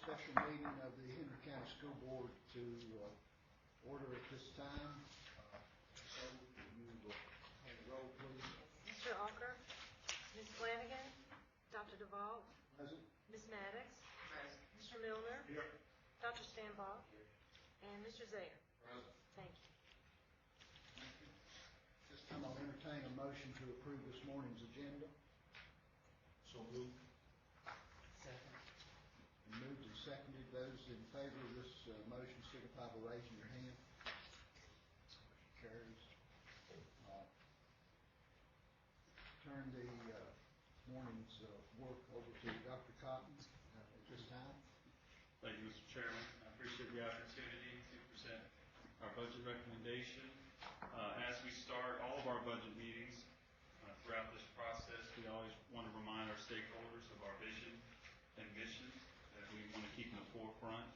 special meeting of the Henry County School Board to order at this time. So you will have a roll, please. Mr. Alker, Ms. Flanagan, Dr. Duvall, Present. Ms. Maddox, Mr. Milner, Here. Dr. Stanbaugh, and Mr. Zayer. Present. Thank you. This time I'll entertain a motion to approve this morning's agenda. So moved. Second. And moved and seconded. Those in favor of this motion signify by raising your hand. Motion carries. Turn the morning's work over to Dr. Cotton at this time. Thank you, Mr. Chairman. I appreciate the opportunity to present our budget recommendation. As we start all of our budget meetings throughout this process, we always want to remind our stakeholders of our vision and mission that we want to keep in the forefront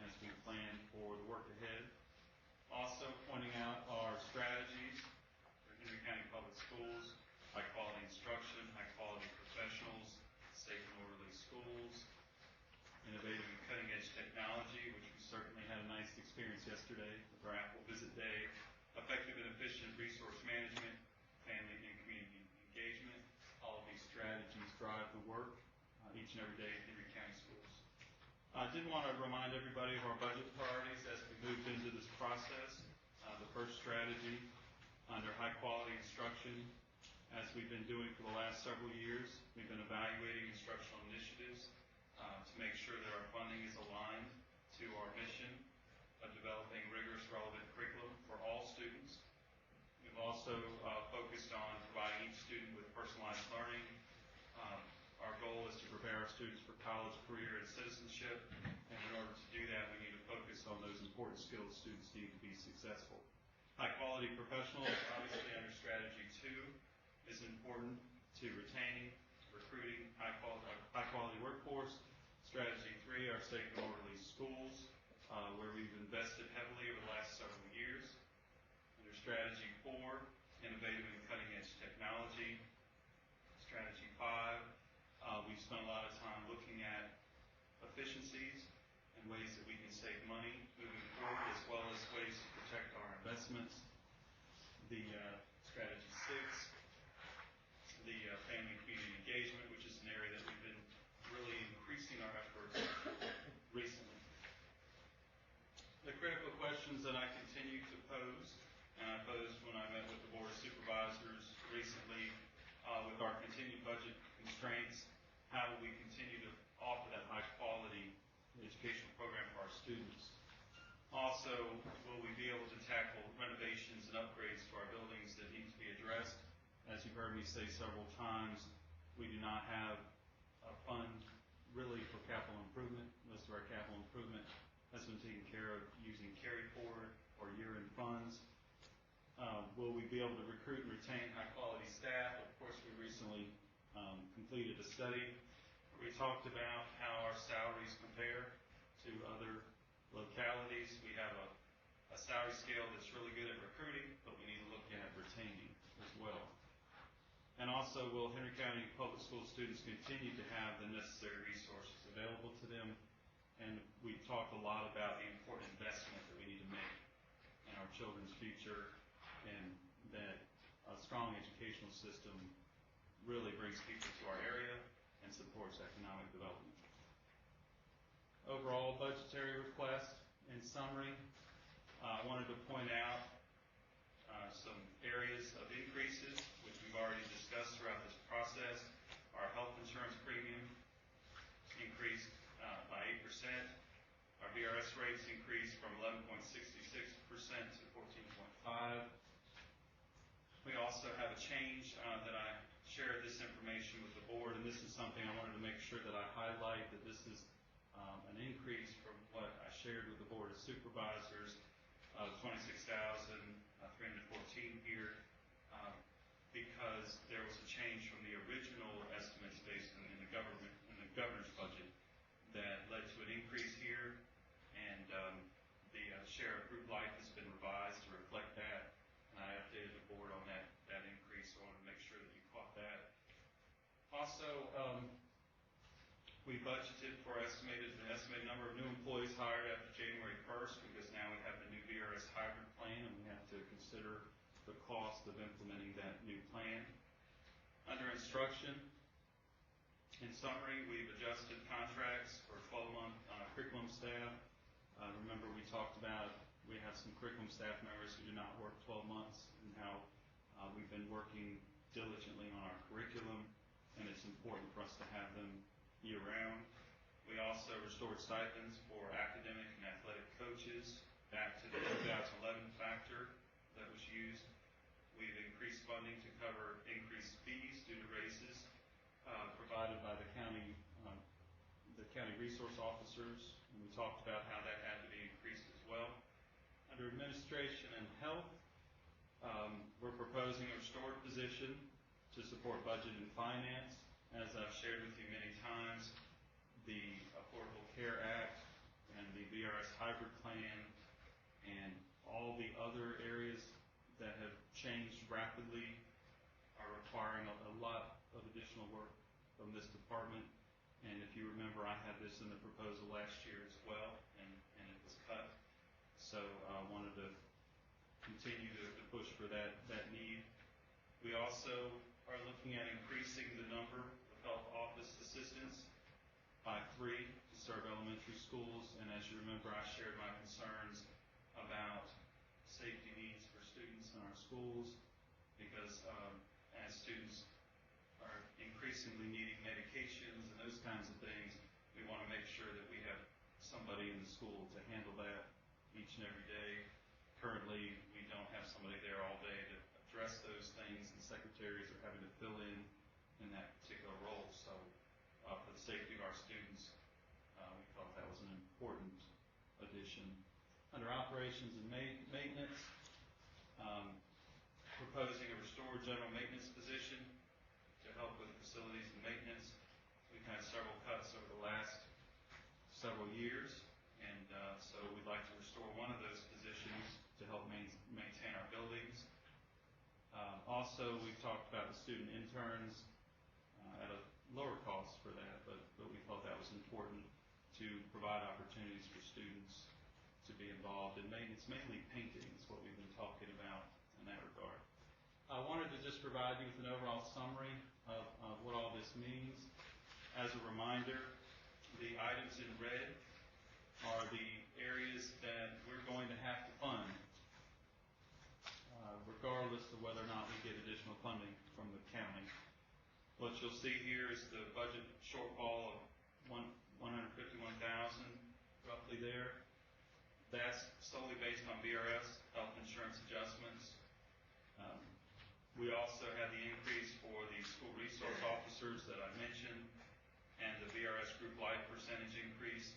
as we plan for the work ahead. Also pointing out our strategies for Henry County Public Schools: high quality instruction, high quality professionals, safe and orderly schools, innovative and cutting edge technology, which we certainly had a nice experience yesterday with our Apple Visit Day, effective and efficient resource management, family and community engagement. All of these strategies drive the work each and every day at Henry County Schools. I did want to remind everybody of our budget priorities as we moved into this process. The first strategy under high quality instruction, as we've been doing for the last several years, we've been evaluating instructional initiatives to make sure that our funding is aligned to our mission of developing rigorous, relevant curriculum for all students. We've also focused on providing each student with personalized learning. Our goal is to prepare our students for college, career, and citizenship, and in order to do that, we need to focus on those important skills students need to be successful. High-quality professionals, obviously under strategy 2, is important to retaining, recruiting high-quality workforce. Strategy 3, our safe and orderly schools, where we've invested heavily over the last several years. Under strategy 4, innovative and cutting-edge technology. Strategy 5, we've spent a lot of time looking at efficiencies and ways that we can save money moving forward, as well as ways to protect our investments. The strategy 6, the family community engagement, which is an area that we've been really increasing our efforts recently. The critical questions that I continue to pose, and I posed when I met with the Board of Supervisors recently, with our continued budget constraints, how will we continue to offer that high quality educational program for our students? Also, will we be able to tackle renovations and upgrades to our buildings that need to be addressed? As you've heard me say several times, we do not have a fund really for capital improvement. Most of our capital improvement has been taken care of using carry forward or year-end funds. Will we be able to recruit and retain high-quality staff? Of course, we recently completed a study where we talked about how our salaries compare to other localities. We have a salary scale that's really good at recruiting, but we need to look at retaining as well. And also, will Henry County Public School students continue to have the necessary resources available to them? And we've talked a lot about the important investment that we need to make in our children's future, and that a strong educational system really brings people to our area and supports economic development. Overall budgetary request, in summary, I wanted to point out some areas of increases, which we've already discussed throughout this process. Our health insurance premium increased by 8%. Our VRS rates increased from 11.66% to 14.5%. We also have a change that I shared this information with the board, and this is something I wanted to make sure that I highlight, that this is an increase from what I shared with the Board of Supervisors of $26,314 here, because there was a change from the original estimates based in the governor's budget that led to an increase here, and the share of group life has been revised to reflect that, and I updated the board on that increase, so I want to make sure that you caught that. Also, We budgeted for the estimated number of new employees hired after January 1st because now we have the new VRS hybrid plan and we have to consider the cost of implementing that new plan. Under instruction, in summary, we've adjusted contracts for 12-month curriculum staff. Remember we talked about we have some curriculum staff members who do not work 12 months and how we've been working diligently on our curriculum, and it's important for us to have them year-round. We also restored stipends for academic and athletic coaches back to the 2011 factor that was used. We've increased funding to cover increased fees due to raises provided by the county resource officers, and we talked about how that had to be increased as well. Under administration and health, we're proposing a restored position to support budget and finance. As I've shared with you many times, the Affordable Care Act and the VRS hybrid plan and all the other areas that have changed rapidly are requiring a lot of additional work from this department. And if you remember, I had this in the proposal last year as well, and it was cut. So I wanted to continue to push for that need. We also are looking at increasing the number of health office assistants by 3 to serve elementary schools. And as you remember, I shared my concerns about safety needs for students in our schools because as students are increasingly needing medications and those kinds of things, we want to make sure that we have somebody in the school to handle that each and every day. Currently, we don't have somebody there all day to address those things, and secretaries are having to fill in that particular role. So for the safety of our students, we thought that was an important addition. Under operations and maintenance, proposing a restored general maintenance position to help with facilities and maintenance. We've had several cuts over the last several years, and so we'd like to restore one of those positions to help maintain our buildings. Also, we've talked about the student interns at a lower cost for that, but we thought that was important to provide opportunities for students to be involved in maintenance, mainly painting is what we've been talking about in that regard. I wanted to just provide you with an overall summary of what all this means. As a reminder, the items in red are the areas that we're going to have to fund, regardless of whether or not we get additional funding from the county. What you'll see here is the budget shortfall of $151,000 roughly there. That's solely based on VRS health insurance adjustments. We also had the increase for the school resource officers that I mentioned and the VRS group life percentage increase.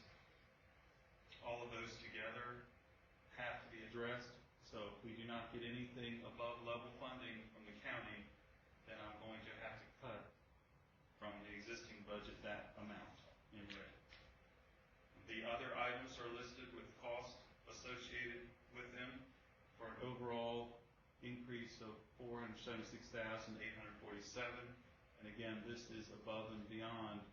All of those together have to be addressed. So if we do not get anything above level funding from the county, then I'm going to have to cut from the existing budget that amount in red. The other items are listed with cost associated with them for an overall increase of $476,847. And again, this is above and beyond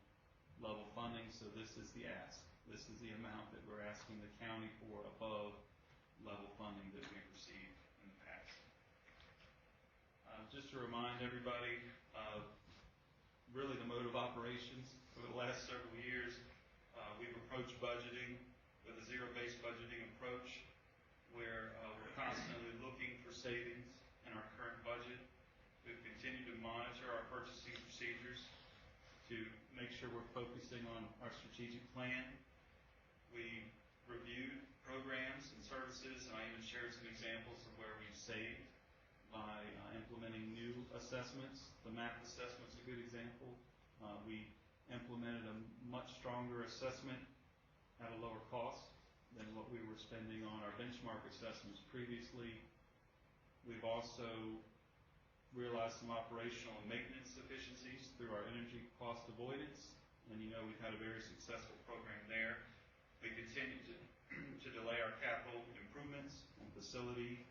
level funding, so this is the ask. This is the amount that we're asking the county for above level funding that we've received in the past. Just to remind everybody, really the mode of operations over the last several years, we've approached budgeting with a zero-based budgeting approach where we're constantly looking for savings in our current budget. We've continued to monitor our purchasing procedures to make sure we're focusing on our strategic plan. We reviewed programs and services, and I even shared some examples of where we've saved by implementing new assessments. The MAP assessment's a good example. We implemented a much stronger assessment at a lower cost than what we were spending on our benchmark assessments previously. We've also realized some operational and maintenance efficiencies through our energy cost avoidance, and you know we've had a very successful program there. We continue to delay our capital improvements and facility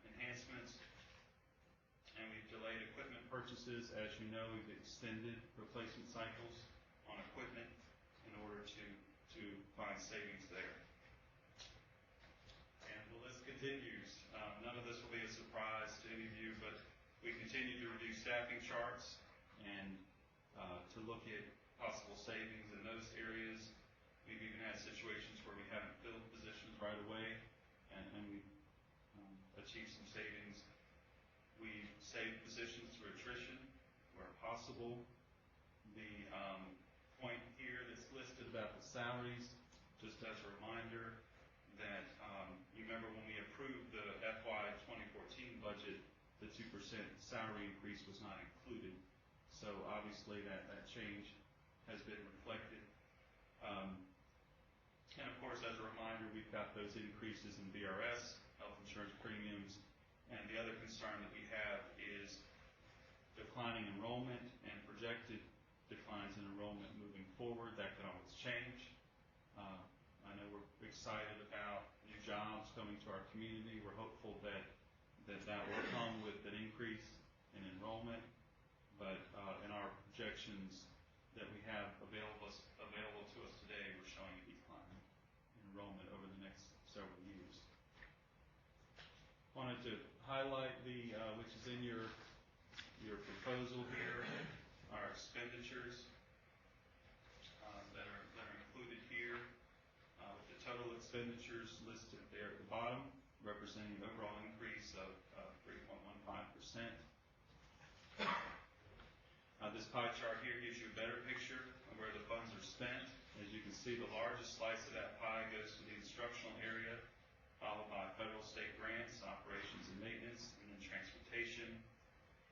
enhancements, and we've delayed equipment purchases. As you know, we've extended replacement cycles on equipment savings there. And the list continues. None of this will be a surprise to any of you, but we continue to reduce staffing charts and to look at possible savings in those areas. We've even had situations where we haven't filled positions right away, and we've achieved some savings. We've saved positions through attrition where possible. The point here that's listed about the salaries, just as a reminder that you remember when we approved the FY 2014 budget, the 2% salary increase was not included. So obviously that change has been reflected. And of course, as a reminder, we've got those increases in VRS, health insurance premiums, and the other concern that we have is declining enrollment and projected declines in enrollment moving forward. That could always change. I know we're excited about new jobs coming to our community. We're hopeful that will come with an increase in enrollment, but in our projections that we have available to us today, we're showing a decline in enrollment over the next several years. Wanted to highlight which is in your proposal here, our expenditures that are included here, with the total expenditures listed there at the bottom, representing an overall increase of 3.15%. This pie chart here gives you a better picture of where the funds are spent. As you can see, the largest slice of that pie goes to the instructional area, followed by federal, state grants, operations and maintenance, and then transportation.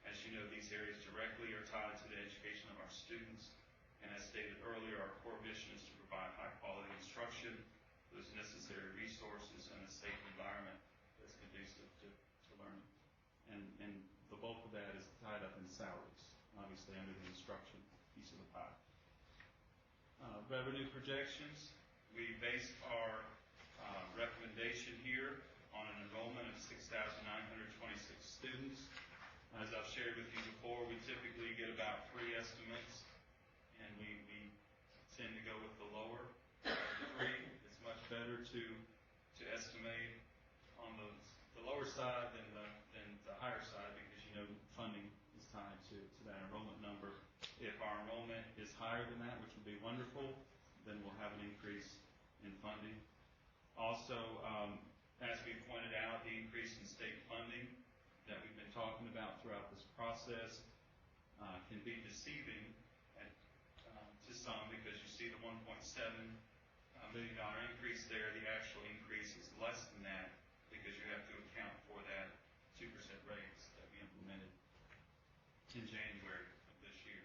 As you know, these areas directly are tied to the education of our students. And as stated earlier, our core mission is to provide high-quality instruction, those necessary resources, and a safe environment that's conducive to learning. And the bulk of that is tied up in salaries, obviously under the instruction piece of the pie. Revenue projections, we based our recommendation here on an enrollment of 6,926 students. As I've shared with you before, we typically get about 3 estimates, and we tend to go with the lower of the 3. It's much better to estimate on the lower side than the higher side, because you know funding is tied to that enrollment number. If our enrollment is higher than that, which would be wonderful, then we'll have an increase in funding. Also, as we pointed out, the increase in state funding that we've been talking about throughout this process can be deceiving to some, because you see the $1.7 million increase there. The actual increase is less than that, because you have to account for that 2% raise that we implemented in January of this year.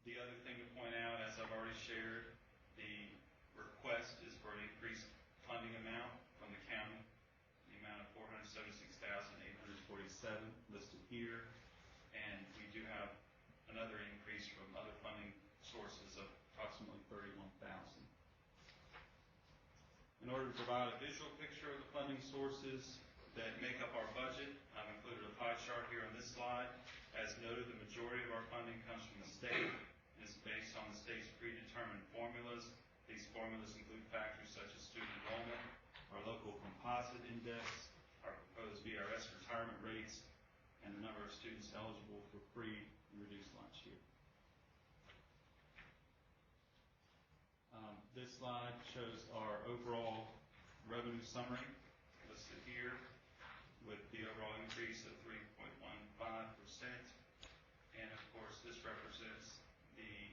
The other thing to point out, as I've already shared, the request is for an increased funding amount from the county, the amount of $476,847 listed here, and we do have another increase from other funding sources of approximately $31,000. In order to provide a visual picture of the funding sources that make up our budget, I've included a pie chart here on this slide. As noted, the majority of our funding comes from the state and is based on the state's predetermined formulas. These formulas include factors such as student enrollment, our local composite index, our proposed VRS retirement rates, and the number of students eligible for free and reduced lunch here. This slide shows our overall revenue summary listed here, with the overall increase of 3.15%. And of course, this represents the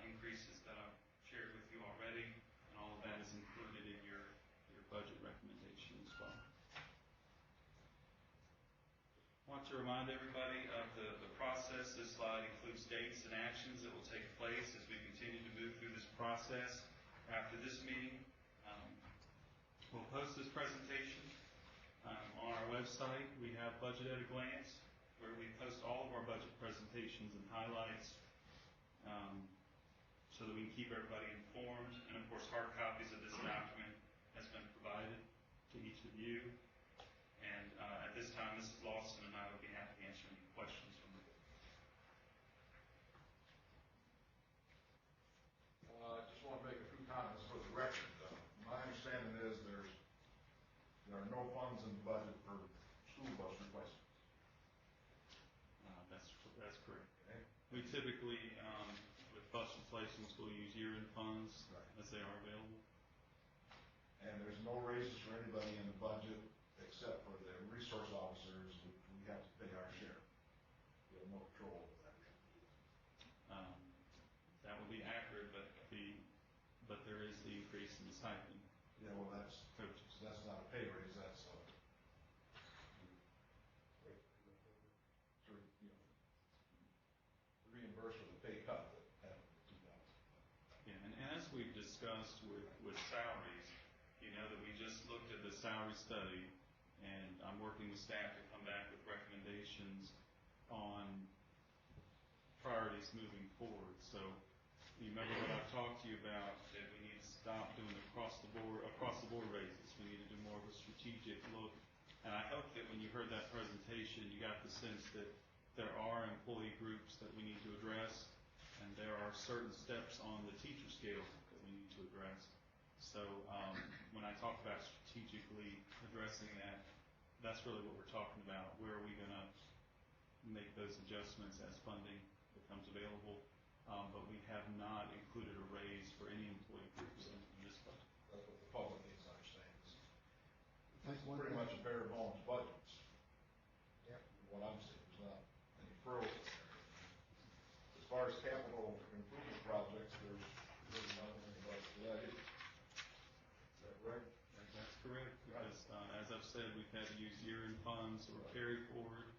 increases that I've shared with you already, and all of that is included in your budget recommendation as well. I want to remind everybody of the process. This slide includes dates and actions that will take place as we continue to move through this process. After this meeting, we'll post this presentation on our website. We have Budget at a Glance, where we post all of our budget presentations and highlights, so that we can keep everybody informed. And of course, hard copies of this document has been provided to each of you. And at this time, Mrs. Lawson and I would be happy to answer any questions from the board. correct. Okay? We typically, with bus replacements, we'll use year-end funds Right. as they are available. And there's no raises for anybody in the budget except for the resource officers, which we have to pay our share. We have no control over that. That would be accurate, but there is the increase in the stipend. Yeah, well, that's not a pay raise, that's reimbursed for the pay cut that happened in 2000. Yeah, and as we've discussed with salaries, you know that we just looked at the salary study, and I'm working with staff to come back with recommendations on priorities moving forward. So you remember what I've talked to you about, that we need to stop doing across the board raises. We need to do more of a strategic look. And I hope that when you heard that presentation, you got the sense that there are employee groups that we need to address, and there are certain steps on the teacher scale that we need to address. So when I talk about strategically addressing that, that's really what we're talking about. Where are we going to make those adjustments as funding becomes available? But we have not included a raise for any employee groups in this budget. That's what the public needs to understand. I think one Pretty thing- much a bare bones budget. Yep. What I'm saying, there's not any frills in there. As far as capital improvement projects, there's really nothing in the budget for that either. Is that correct? That's correct, because as I've said, we've had to use year-end funds or carry forward.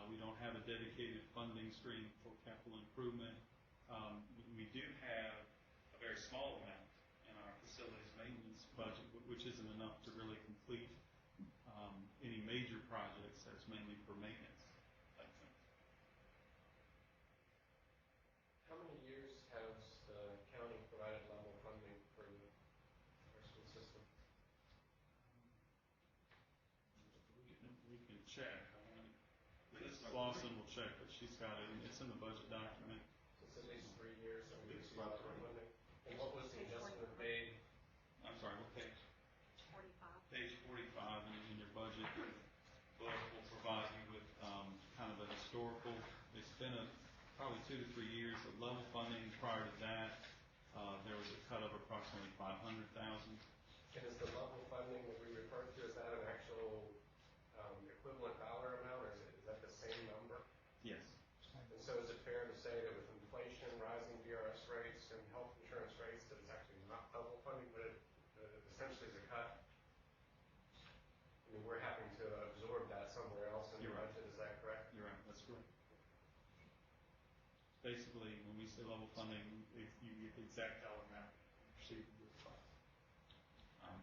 We don't have a dedicated funding stream for capital improvement. We do have a very small amount in our facilities maintenance budget, which isn't enough to really complete any major projects. That's mainly for maintenance type things. How many years has the county provided level funding for the our school system? We can check. Ms. Lawson will check, but she's got it, and it's in the budget document. It's at least 3 years that we It's received about level 3. funding. And what was the adjustment made? I'm sorry, what page? 45. Page 45 in your budget book will provide you with kind of a historical. It's been probably 2 to 3 years of level funding. Prior to that, there was a cut of approximately $500,000. And is the level funding that we referred to, is that an actual equivalent dollar amount, or is that the same number? Yes. And so is it fair to say that with inflation, rising VRS rates, and health insurance rates, that it's actually not level funding, but it essentially is a cut? I mean, we're having to absorb that somewhere else in the You're right. budget, is that correct? You're right. That's correct. Basically, when we say level funding, you get the exact dollar amount received with cost.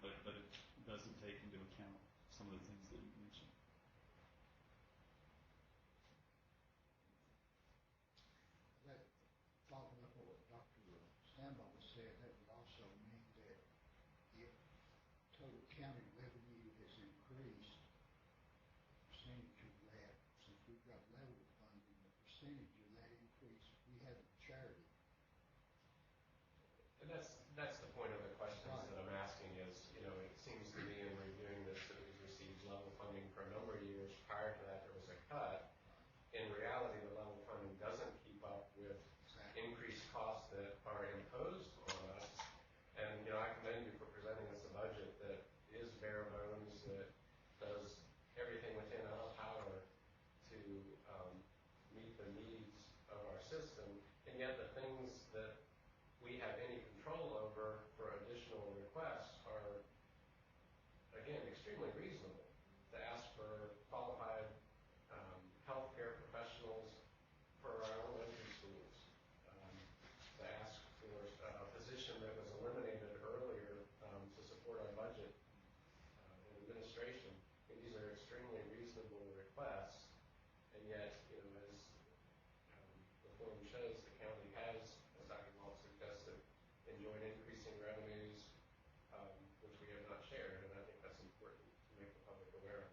But it doesn't take into account some of the things that you mentioned. That, following up on what Dr. Stambaugh was saying, that would also mean that if total county revenue has increased, the percentage of that, since we've got level funding, the percentage of that increase we have in charity. And that's the point of the questions Right. that I'm asking is, you know, it seems to me in reviewing this that we've received level funding for a number of years. Prior to that, there was a cut. In reality, the level funding doesn't keep up with increased costs that are imposed on us. And, you know, I commend you for presenting us a budget that is bare bones, that does everything within our power to meet the needs of our system. And yet the things that we have any control over for additional requests are, again, extremely reasonable. To ask for qualified healthcare professionals for our elementary schools, to ask for a position that was eliminated earlier to support our budget and administration. I mean, these are extremely reasonable requests, and yet, you know, as the form shows, the county has, as Dr. Walt suggested, enjoyed increasing revenues, which we have not shared, and I think that's important to make the public aware of.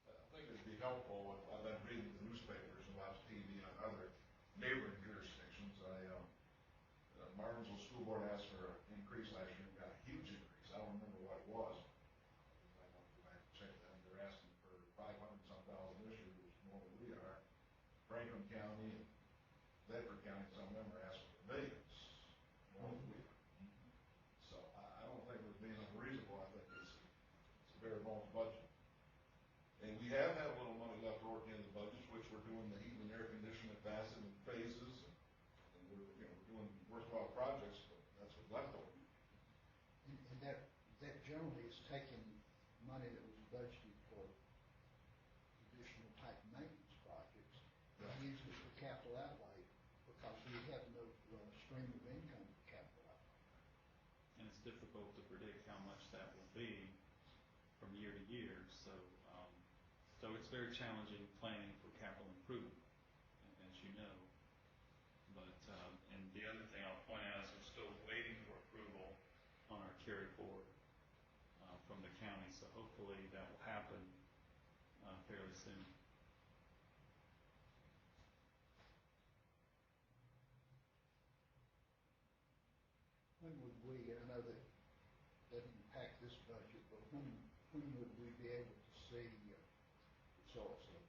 I think it'd be helpful if I've been reading the newspapers and watched TV on other neighboring jurisdictions. Martinsville School Board asked for an increase last year and got a huge increase. I don't remember what it was. I have to check that. They're asking Franklin County and Bedford County, some of them are asking for millions more than we are. So I don't think we're being unreasonable. I think it's a very balanced budget. And we have had a little money left over in the budgets, which we're doing the heat and air conditioning at Bassett in phases, and we're doing worthwhile projects, but that's what's left over. And that generally is taking money that was budgeted for additional type maintenance projects and using it for capital outlay because we have no stream of income for capital outlay. And it's difficult to predict how much that will be from year to year, so it's very challenging planning for capital improvement, as you know. But, and the other thing I'll point out is we're still waiting for approval on our carry forward from the county, so hopefully that will happen fairly soon. When would we, and I know that doesn't impact this budget, but when would we be able to see results of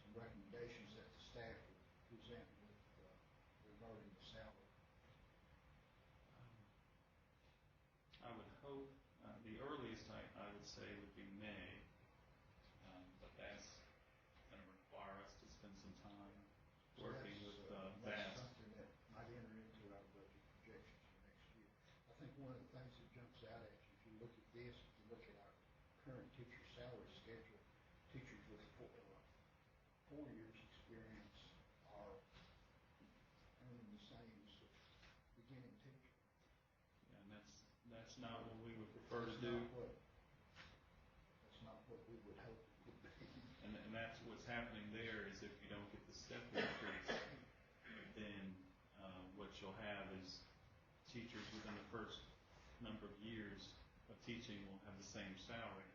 some recommendations that the staff would present with regarding the salary? I would hope the earliest I would say would be May, but that's going to require us to spend some time working with that's that. something that might enter into our budget projections for next year. I think one of the things that jumps out at you, if you look at this, if you look at our current teacher salary schedule, teachers with 4 years experience are earning the same as a beginning teacher. And that's not what we would prefer to do. That's not what we would hope it would be. And that's what's happening there is if you don't get the step increase, then what you'll have is teachers within the first number of years of teaching will have the same salary.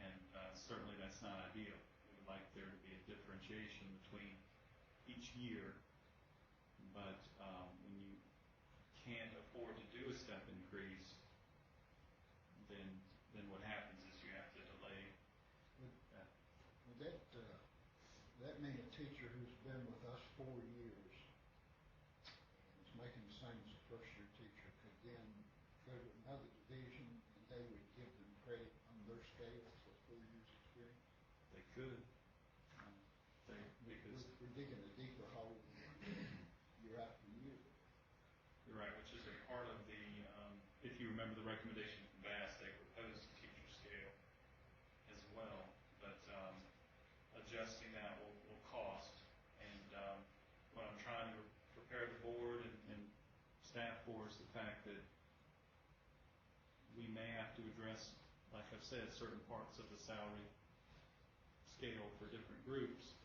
And certainly that's not ideal. We would like there to be a differentiation between each year, but when you can't afford to do a step increase, then what happens is you have to delay that. Would that mean a teacher who's been with us 4 years and is making the same as a first-year teacher could then go to another division and they would give them credit on their scale for 4 years experience? They could. Because we're digging a deeper hole year after year. You're right, which is a part of the, if you remember the recommendation from Bass, they proposed a teacher scale as well, but adjusting that will cost. And what I'm trying to prepare the board and staff for is the fact that we may have to address, like I've said, certain parts of the salary scale for different groups.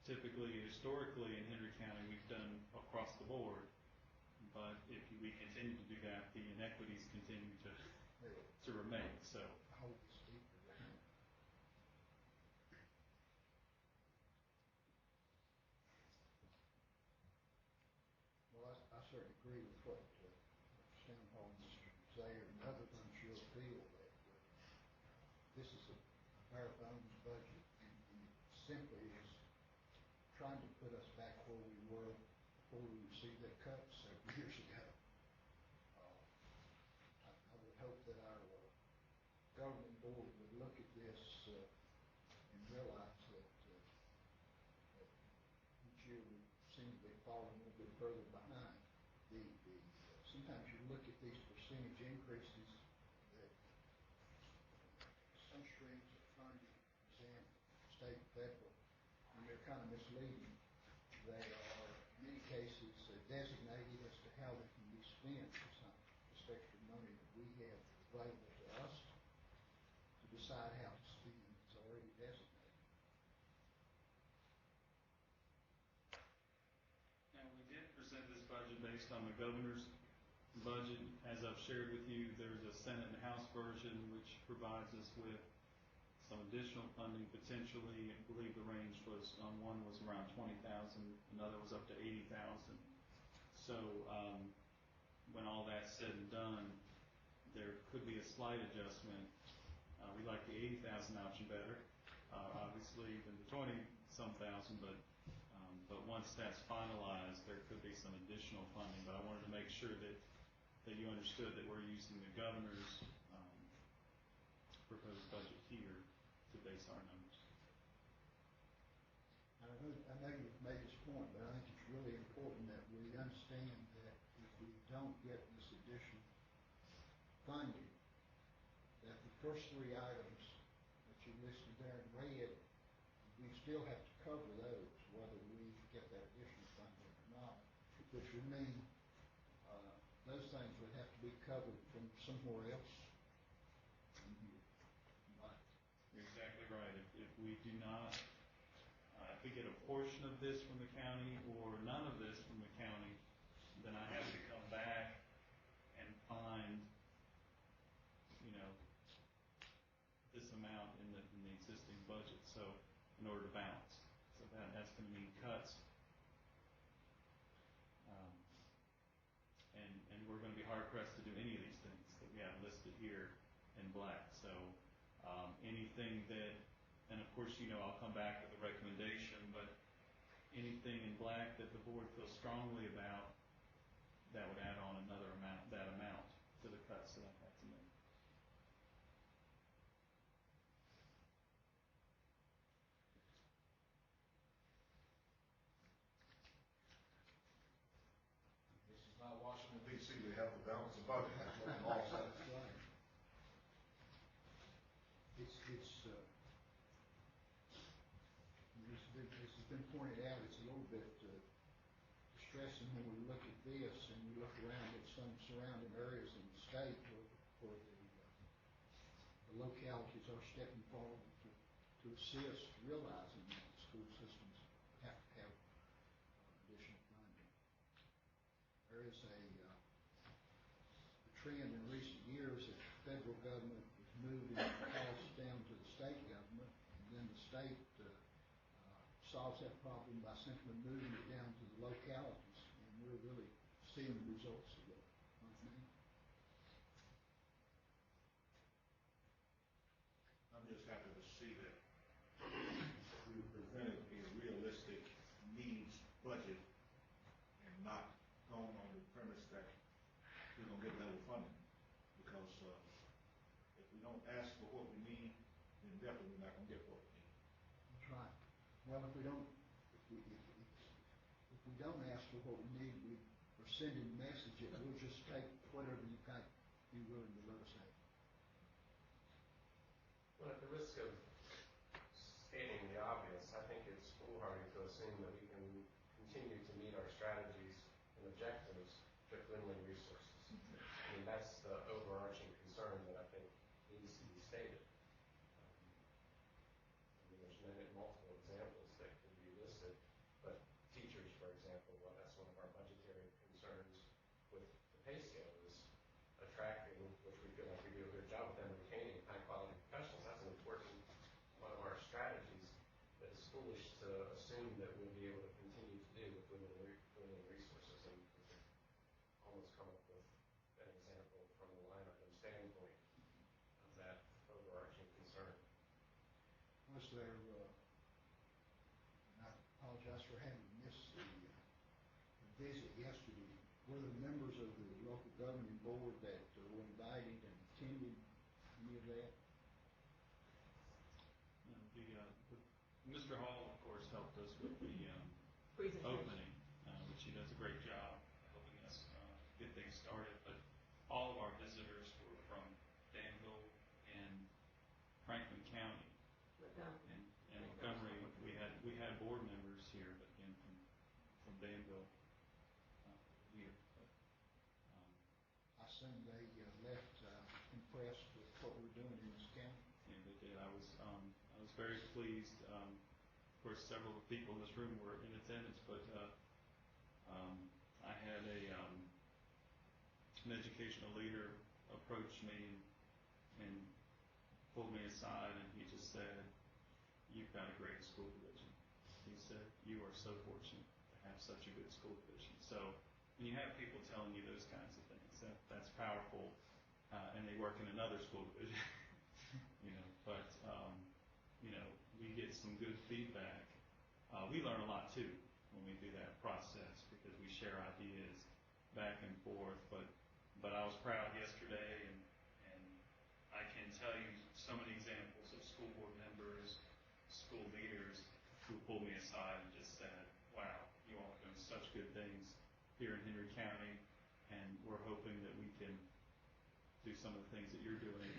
Typically, historically in Henry County, we've done across the board, but if we continue to do that, the inequities continue to remain. So, hold this deeper. Well, I certainly agree with what Stan Paul and Mr. Zaire and others, I'm sure, feel that this is a bare bones budget and simply is trying to put us back where we were before we received that cut several years ago. I would hope that our governing board would look at this and realize that each year we seem to be falling a little bit further behind. Sometimes you look at these percentage increases that some streams of funding, example, state, federal, and they're kind of misleading. They are, in many cases, designated as to how they can be spent. It's not just extra money that we have available to us to decide how to spend. It's already designated. now we did present this budget based on the governor's budget. As I've shared with you, there's a Senate and House version which provides us with some additional funding potentially. I believe the range was on one was around 20,000, another was up to 80,000. So when all that's said and done, there could be a slight adjustment. We like the 80,000 option better, obviously, than the 20-some thousand, but once that's finalized, there could be some additional funding. But I wanted to make sure that you understood that we're using the governor's proposed budget here to base our numbers. I know you've made this point, but I think it's really important that we understand that if we don't get this additional funding, that the first three items that you listed there in red, we still have to cover those, whether we get that additional funding or not, which would mean those things would have to be covered from somewhere else. Right. You're exactly right. If we do not, if we get a portion of this from the county or none of this from the county, then I have to come back and find, this amount in the existing budget. So in order to balance, so that's going to mean cuts. And we're going to be hard pressed to do any of these things that we have listed here in black. So anything that, and of course, I'll come back with a recommendation, but anything in black that the board feels strongly about, that would add on that amount to the cuts that I've had to make. This is not Washington, D.C. We have the balance of budget. That's what the law says. That's right. This has been pointed out, it's a little bit distressing when we look at this and we look around at some surrounding areas in the state where the localities are stepping forward to assist, realizing that the school systems have to have additional funding. There is a trend in recent years that the federal government is moving costs down to the state government, and then the state solves that problem by simply moving it down to the localities, and we're really seeing the results of that. I'm just happy to see that we presented a realistic needs budget and not going on the premise that we're going to get level funding. Because if we don't ask for what we need, then definitely we're not going to get what we need. That's right. Well, if we don't ask for what we need, we're sending a message that we'll just take whatever you got, be willing to let us have. Well, at the risk of stating the obvious, I think it's foolhardy to assume that we can continue to meet our strategies and objectives with limited resources. I mean, that's the overarching concern that I think needs to be stated. There's multiple examples that can be listed, but teachers, for example, that's one of our budgetary concerns with the pay scale is attracting, which we feel like we do a good job with them, retaining high-quality professionals. That's an important one of our strategies that is foolish to assume that we'll be able to continue to do with limited resources. And we can almost come up with an example from the line item standpoint of that overarching concern. Was there, and I apologize for having missed the visit yesterday, were there members of the local governing board that were invited and attended any of that? Mr. Hall, of course, helped us with the opening, which he does a great job helping us get things started. But all of our visitors were from Danville and Franklin County. And Montgomery, we had board members here, but again from Danville here. But, I assume they left impressed with what we're doing in this county. Yeah, they did. I was very pleased. Of course, several of the people in this room were in attendance, but I had an educational leader approach me and pulled me aside, and he just said, "You've got a great school division." He said, "You are so fortunate to have such a good school division." So when you have people telling you those kinds of things, that's powerful, and they work in another school division, But we get some good feedback. We learn a lot too when we do that process because we share ideas back and forth. But I was proud yesterday, and I can tell you so many examples of school board members, school leaders who pulled me aside and just said, wow, you all are doing such good things here in Henry County, and we're hoping that we can do some of the things that you're doing.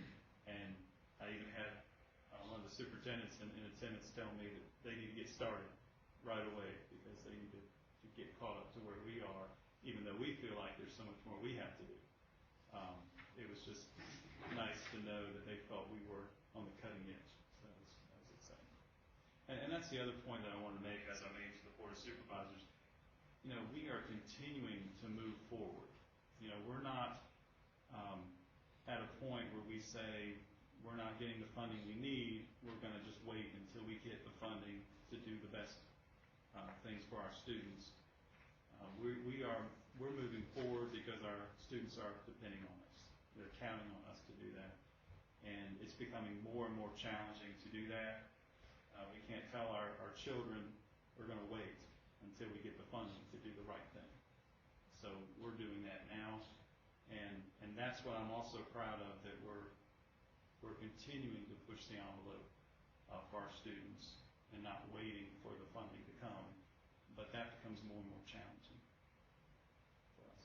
And I even had one of the superintendents in attendance tell me that they need to get started right away because they need to get caught up to where we are, even though we feel like there's so much more we have to do. It was just nice to know that they felt we were on the cutting edge. So that was exciting. And that's the other point that I wanted to make as I made to the Board of Supervisors. You know, we are continuing to move forward. You know, we're not at a point where we say we're not getting the funding we need, we're going to just wait until we get the funding to do the best things for our students. We're moving forward because our students are depending on us. They're counting on us to do that. And it's becoming more and more challenging to do that. We can't tell our children we're going to wait until we get the funding to do the right thing. So we're doing that now. And that's what I'm also proud of, that we're continuing to push the envelope for our students and not waiting for the funding to come. But that becomes more and more challenging for us.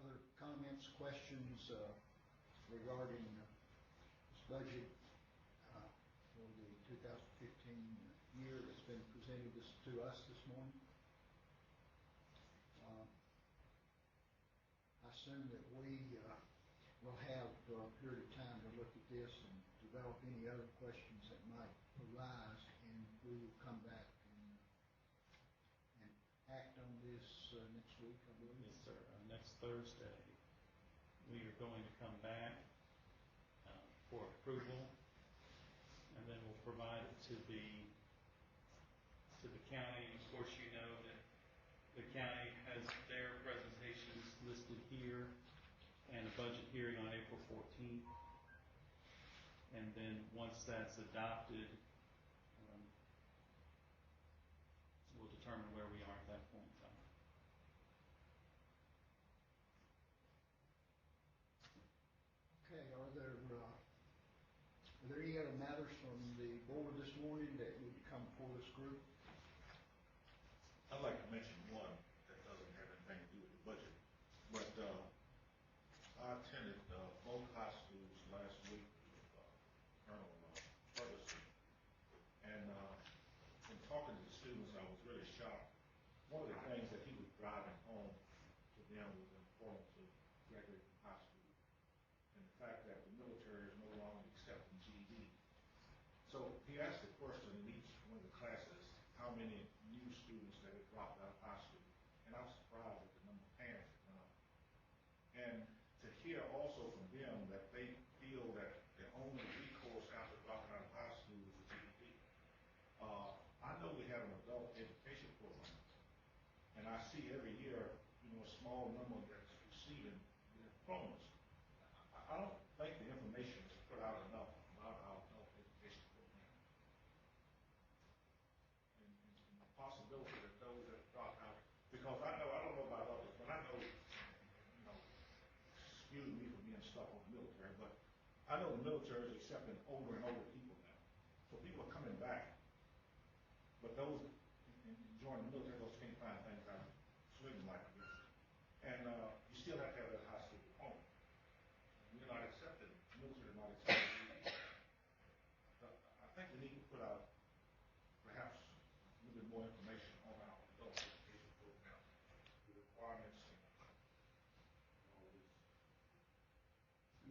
Other comments, questions regarding this budget for the 2015 year that's been presented to us this morning? I assume that we will have a period of time to look at this and develop any other questions that might arise, and we will come back and act on this next week, I believe. Yes, sir. Next Thursday, we are going to come back for approval, and then we'll provide it to the county. Of course, you know that the county has their presentations listed here and a budget hearing on April 14th. And then once that's adopted, we'll determine where we are at that point in time. Okay, are there any other matters from the board this morning that need to come before this group? I'd like to mention one that doesn't have anything to do with the budget, but I attended both high schools last week with Colonel Ferguson, and in talking to the students, I was really shocked. One of the things that he was driving home to them was the importance of graduating from high school, and the fact that the military is no longer accepting GED. So he asked the question in each one of the classes, how many new students that had dropped out of high school, and I was surprised at the number of parents that went up. And to hear also from them that they feel that the only recourse after dropping out of high school is the GED. I know we have an adult education program, and I see every year, a small number that's receiving the diplomas. I don't think the information is put out enough about our adult education program. And the possibility that those that drop out, because I don't know about others, but I know, excuse me for being stuck on the military, but I know the military is accepting older and older people now. So people are coming back. But those joining the military, those can't find things out swimming like this. And you still have to have that high school diploma. And we're not accepting, the military is not accepting. I think we need to put out perhaps a little bit more information on our adult education program, the requirements and all this.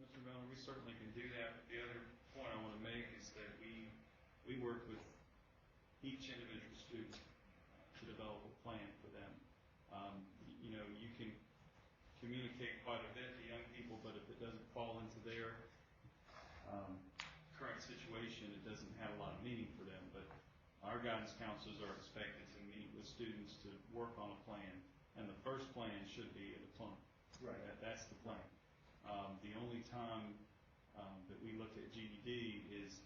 Mr. Miller, we certainly can do that. But the other point I want to make is that we work with each individual student to develop a plan for them. You can communicate quite a bit to young people, but if it doesn't fall into their current situation, it doesn't have a lot of meaning for them. But our guidance counselors are expected to meet with students to work on a plan, and the first plan should be a diploma. Right. That's the plan. The only time that we look at GED is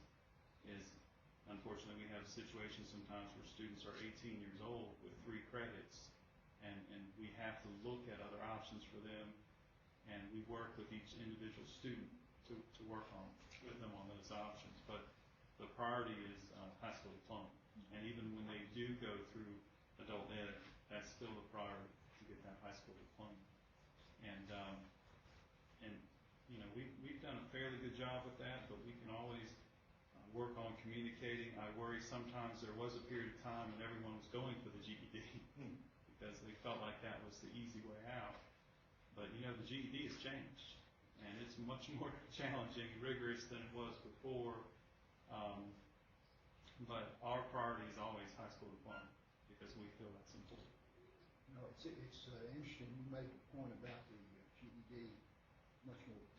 unfortunately we have situations sometimes where students are 18 years old with 3 credits, and we have to look at other options for them, and we work with each individual student to work with them on those options. But the priority is high school diploma, and even when they do go through adult ed, that's still the priority to get that high school diploma. And you know, we've done a fairly good job with that, but we can always work on communicating. I worry sometimes there was a period of time when everyone was going for the GED because they felt like that was the easy way out. But you know, the GED has changed, and it's much more challenging, rigorous than it was before. But our priority is always high school diploma because we feel that's important. No, it's interesting. You made the point about the GED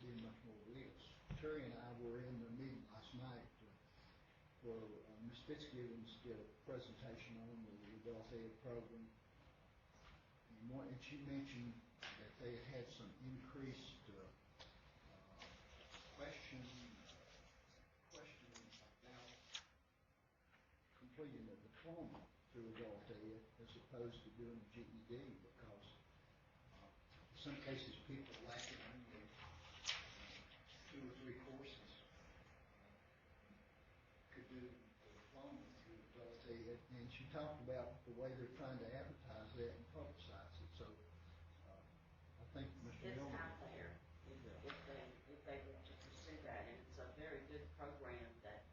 being much more rigorous. Terry and I were in the meeting last night where Ms. Fitzgibbons did a presentation on the adult ed program, and she mentioned that they had some increased questioning about completing a diploma through adult ed as opposed to doing a GED, because in some cases people lack it only 2 or 3 courses. Could do the diploma through adult ed, and she talked about the way they're trying to advertise that and publicize it. So I think Mr. It's Elmer. out there if they want to pursue that, and it's a very good program that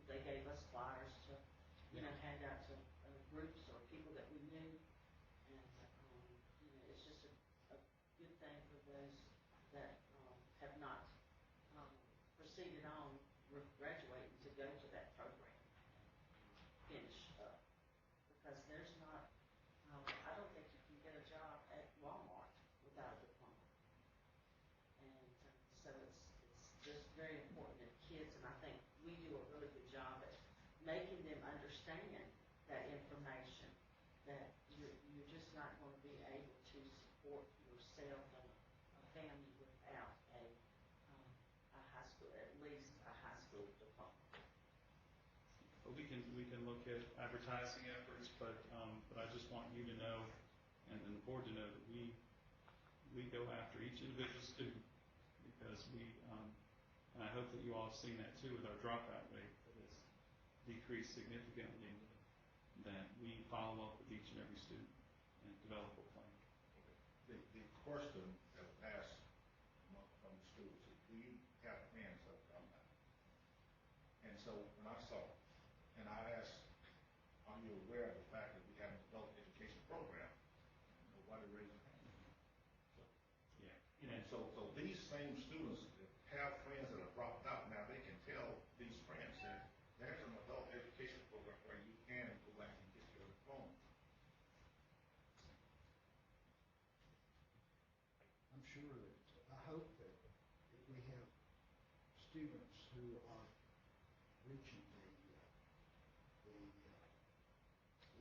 they gave us flyers to hand out to groups or people that we knew, and it's just a good thing for those that have not proceeded on graduating to go to that program and finish up, because there's not I don't think you can get a job at Walmart without a diploma. And so it's just very important that kids, and I think we do a really good job at making them understand that information, that you're just not going to be able to support yourself and a family without a high school, at least a high school diploma. But we can look at advertising efforts, but I just want you to know, and the board to know, that we go after each individual student, because and I hope that you all have seen that too with our dropout rate that has decreased significantly, that we follow up with each and every student and develop a plan. The question that was asked from the schools is, do you have plans of that? And so when I saw it, and I asked, are you aware of the fact that we have an adult education program? Nobody raised their hand. So, Yeah. And so these same students that have friends that have dropped out, now they can tell these friends that there's an adult education program where you can go back and get your diploma. I'm sure that, I hope that if we have students who are reaching the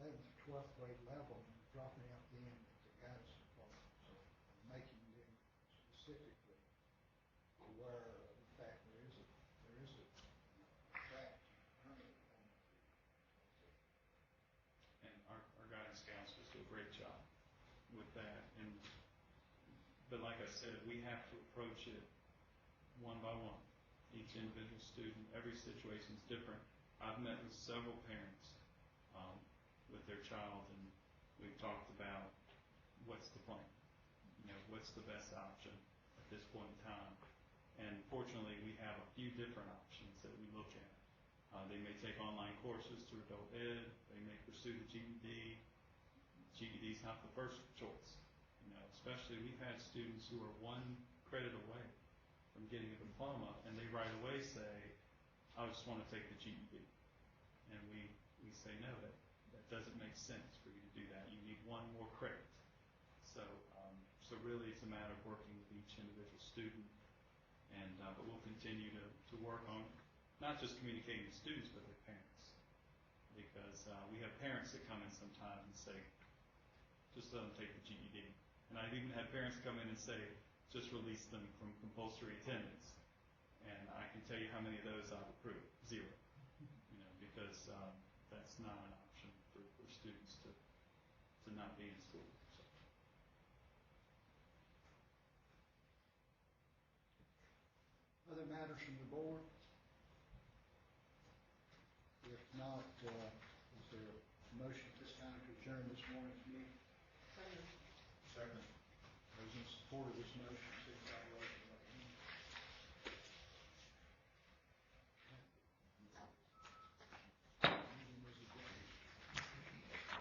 11th, 12th grade level and dropping out then at the guidance department, so making them specifically aware of the fact there is a track currently on the. And our guidance counselors do a great job with that. But like I said, we have to approach it one by one. Each individual student, every situation is different. I've met with several parents with their child, and we've talked about what's the plan, what's the best option at this point in time. And fortunately, we have a few different options that we look at. They may take online courses through adult ed. They may pursue the GED. GED is not the first choice. Especially we've had students who are 1 credit away from getting a diploma, and they right away say, I just want to take the GED. And we say, no, that doesn't make sense for you to do that. You need 1 more credit. So really it's a matter of working with each individual student, and but we'll continue to work on not just communicating with students, but their parents. Because we have parents that come in sometimes and say, just let them take the GED. And I've even had parents come in and say, just released them from compulsory attendance. And I can tell you how many of those I've approved, 0. You know, because that's not an option for students to not be in school. So. Other matters from the board? If not, is there a motion at this time to adjourn this morning's meeting? Second. Those in support of this motion, signify by